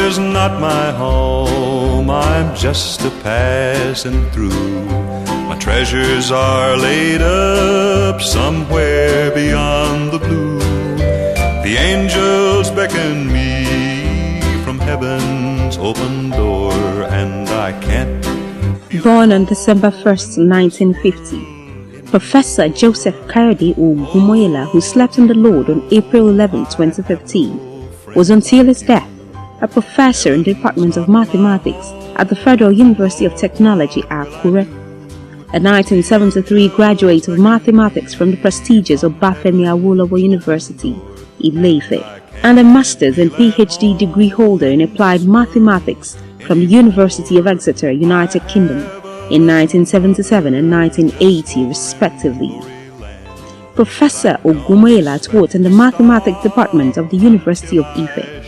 here's not my home, I'm just a passing through. My treasures are laid up somewhere beyond the blue. The angels beckon me from heaven's open door, and I can't. Born on December 1st, 1950, Professor Joseph Kayode Ogunmoyela, who slept in the Lord on April 11, 2015, was until his death a professor in the Department of Mathematics at the Federal University of Technology, Akure, a 1973 graduate of mathematics from the prestigious Obafemi Awolowo University, Ile-Ife, and a master's and PhD degree holder in applied mathematics from the University of Exeter, United Kingdom, in 1977 and 1980 respectively. Professor Ogunmoyela taught in the Mathematics Department of the University of Ife,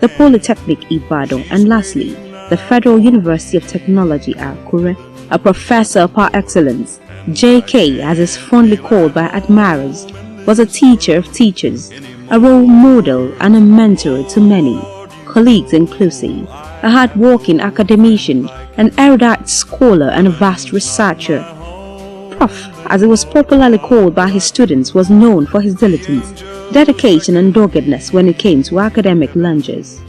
the Polytechnic Ibadan, and lastly, the Federal University of Technology, Akure. A professor par excellence, JK, as is fondly called by admirers, was a teacher of teachers, a role model and a mentor to many, colleagues inclusive, a hard-working academician, an erudite scholar and a vast researcher. Prof, as he was popularly called by his students, was known for his diligence, dedication and doggedness when it came to academic lunges.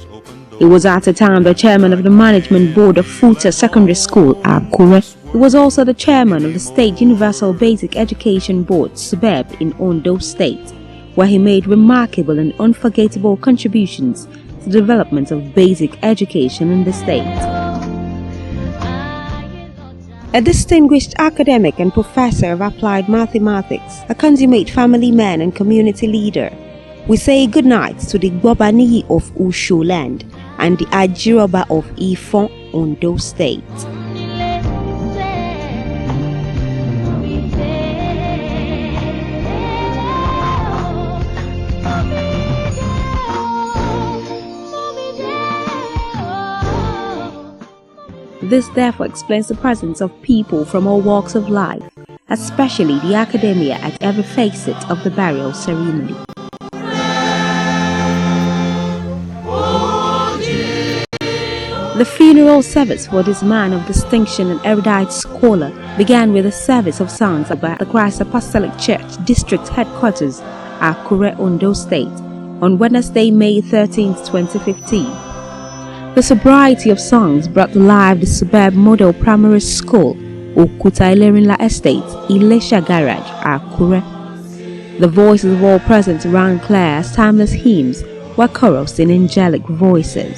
He was at the time the chairman of the management board of Futa Secondary School, Akure. He was also the chairman of the State Universal Basic Education Board, SUBEB, in Ondo State, where he made remarkable and unforgettable contributions to the development of basic education in the state. A distinguished academic and professor of applied mathematics, a consummate family man and community leader, we say goodnight to the Gbobaniyi of Usho land and the Ajiroba of Ifon, Ondo State. This therefore explains the presence of people from all walks of life, especially the academia, at every facet of the burial ceremony. The funeral service for this man of distinction and erudite scholar began with a service of songs about the Christ Apostolic Church District Headquarters, Akure, Ondo State, on Wednesday, May 13, 2015. The sobriety of songs brought to life the Suburb Model Primary School, Okuta Ilerinla Estate, Ilesha Garage, Akure. The voices of all present rang clear as timeless hymns were chorused in angelic voices.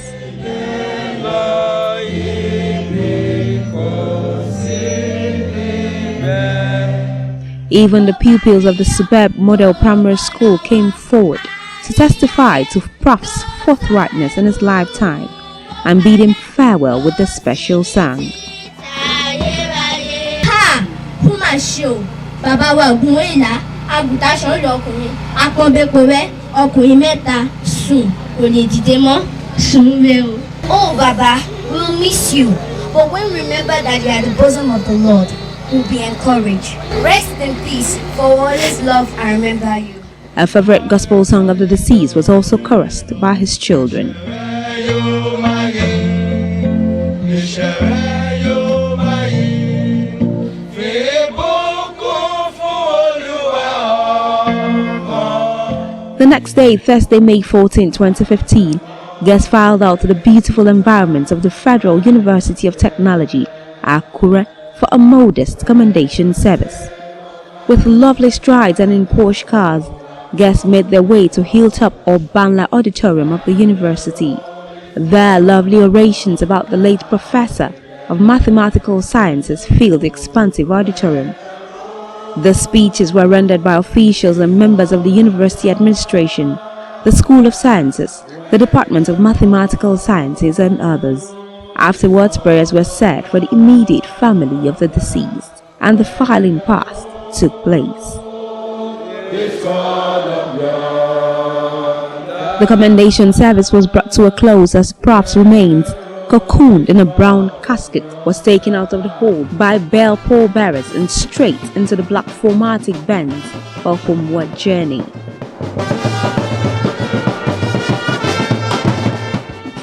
Even the pupils of the Suburb Model Primary School came forward to testify to Prof's forthrightness in his lifetime and bid him farewell with this special song. Ha! Fumasho, Baba wa Ogunmoyela, agutashan lokunrin, aponbepowe, okunrin meta, sun, kò lè dìde mọ́, sun re o. Oh Baba, we'll miss you, but when we remember that you are the bosom of the Lord, we'll be encouraged. Rest in peace, for always love and remember you. A favorite gospel song of the deceased was also chorused by his children. The next day, Thursday, May 14, 2015, guests filed out to the beautiful environment of the Federal University of Technology, Akure, for a modest commendation service. With lovely strides and in Porsche cars, guests made their way to Hilltop or Banla Auditorium of the university. There, lovely orations about the late professor of mathematical sciences filled the expansive auditorium. The speeches were rendered by officials and members of the university administration, the School of Sciences, the Department of Mathematical Sciences, and others. Afterwards, prayers were said for the immediate family of the deceased, and the filing past took place. The commendation service was brought to a close as Prof's remains, cocooned in a brown casket, was taken out of the hall by bell pallbearers and straight into the black 4MATIC Benz for homeward journey.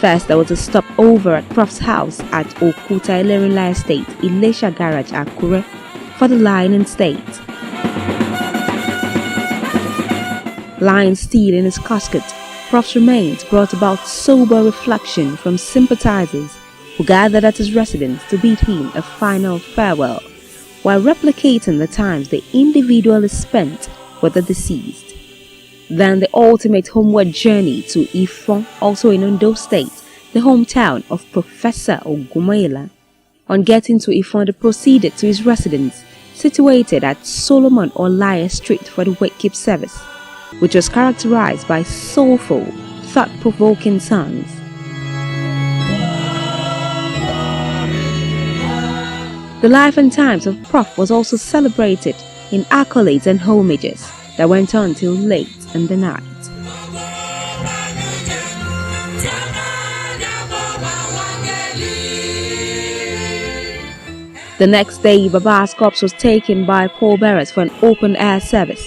First, there was a stopover at Prof's house at Okuta Ilerinla Estate, Ilesha Garage, Akure, for the lying in state. Lying still in his casket, Prof's remains brought about sober reflection from sympathizers who gathered at his residence to bid him a final farewell, while replicating the times the individual spent with the deceased. Then the ultimate homeward journey to Ifon, also in Ondo State, the hometown of Professor Ogunmoyela. On getting to Ifon, they proceeded to his residence, situated at Solomon Olaya Street, for the wake-keep service, which was characterized by soulful, thought-provoking songs. The life and times of Prof was also celebrated in accolades and homages that went on till late in the night. The next day, Baba's corpse was taken by pallbearers for an open-air service.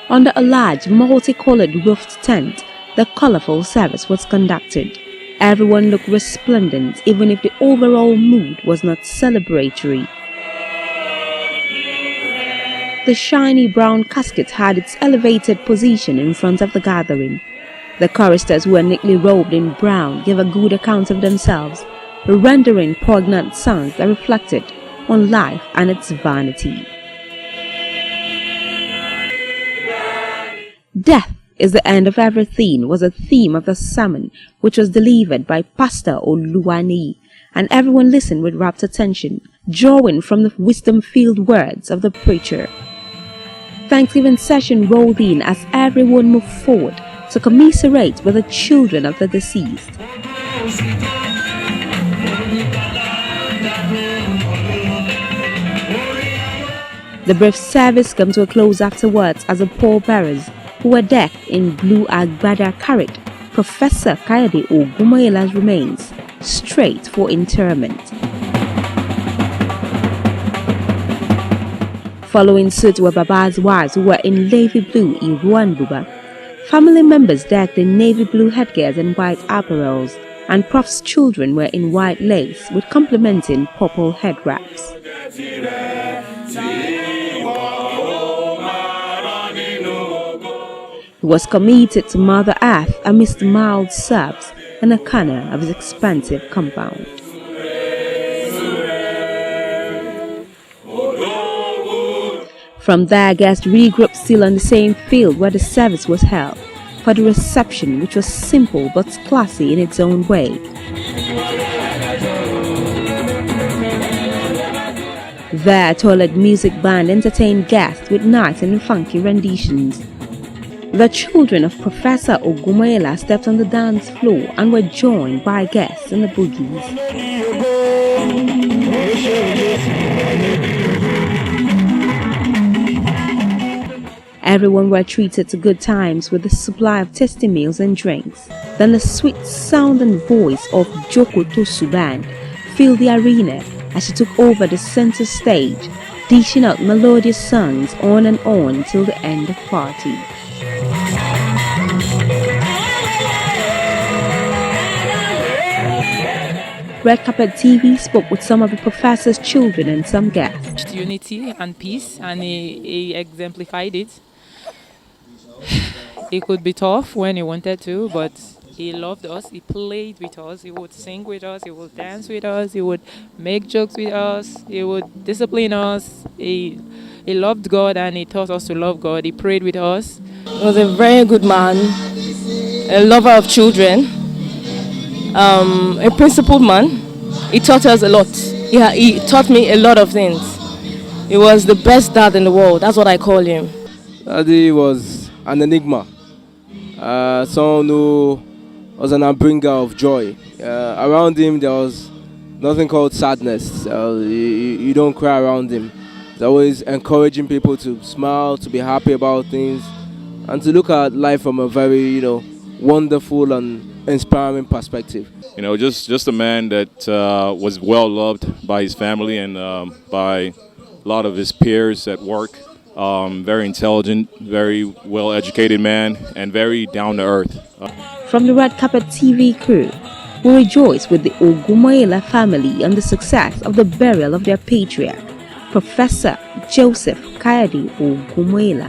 Under a large, multicolored roofed tent, the colorful service was conducted. Everyone looked resplendent, even if the overall mood was not celebratory. The shiny brown casket had its elevated position in front of the gathering. The choristers, who were neatly robed in brown, gave a good account of themselves, rendering poignant songs that reflected on life and its vanity. Death is the end of everything was a theme of the sermon, which was delivered by Pastor Oluwani, and everyone listened with rapt attention, drawing from the wisdom-filled words of the preacher. Thanksgiving session rolled in as everyone moved forward to commiserate with the children of the deceased. The brief service came to a close afterwards as the pallbearers, who were decked in blue agbada, carried Professor Kayode Ogunmoyela's remains straight for interment. Following suit were Baba's wives, who were in navy blue Iru and Buba. Family members decked in navy blue headgears and white apparels, and Prof's children were in white lace with complementing purple head wraps. He was committed to Mother Earth amidst mild sobs in a corner of his expansive compound. From there, guests regrouped still on the same field where the service was held, for the reception, which was simple but classy in its own way. There, a toilet music band entertained guests with nice and funky renditions. The children of Professor Ogunmoyela stepped on the dance floor and were joined by guests in the boogies. Everyone were treated to good times with the supply of tasty meals and drinks. Then the sweet sound and voice of Joko Tosu Band filled the arena as she took over the center stage, dishing out melodious songs on and on till the end of party. Red Carpet TV spoke with some of the professor's children and some guests. Unity and peace, and he exemplified it. It could be tough when he wanted to, but he loved us. He played with us. He would sing with us. He would dance with us. He would make jokes with us. He would discipline us. He loved God, and he taught us to love God. He prayed with us. He was a very good man, a lover of children, a principled man. He taught us a lot. He taught me a lot of things. He was the best dad in the world. That's what I call him. Daddy was an enigma. Someone who was an bringer of joy. Around him there was nothing called sadness. You don't cry around him. He's always encouraging people to smile, to be happy about things, and to look at life from a very, wonderful and inspiring perspective. Just a man that was well loved by his family and by a lot of his peers at work. Very intelligent, very well educated man, and very down to earth. From the Red Carpet TV crew, We rejoice with the Ogunmoyela family on the success of the burial of their patriarch, Professor Joseph Kayode Ogunmoyela.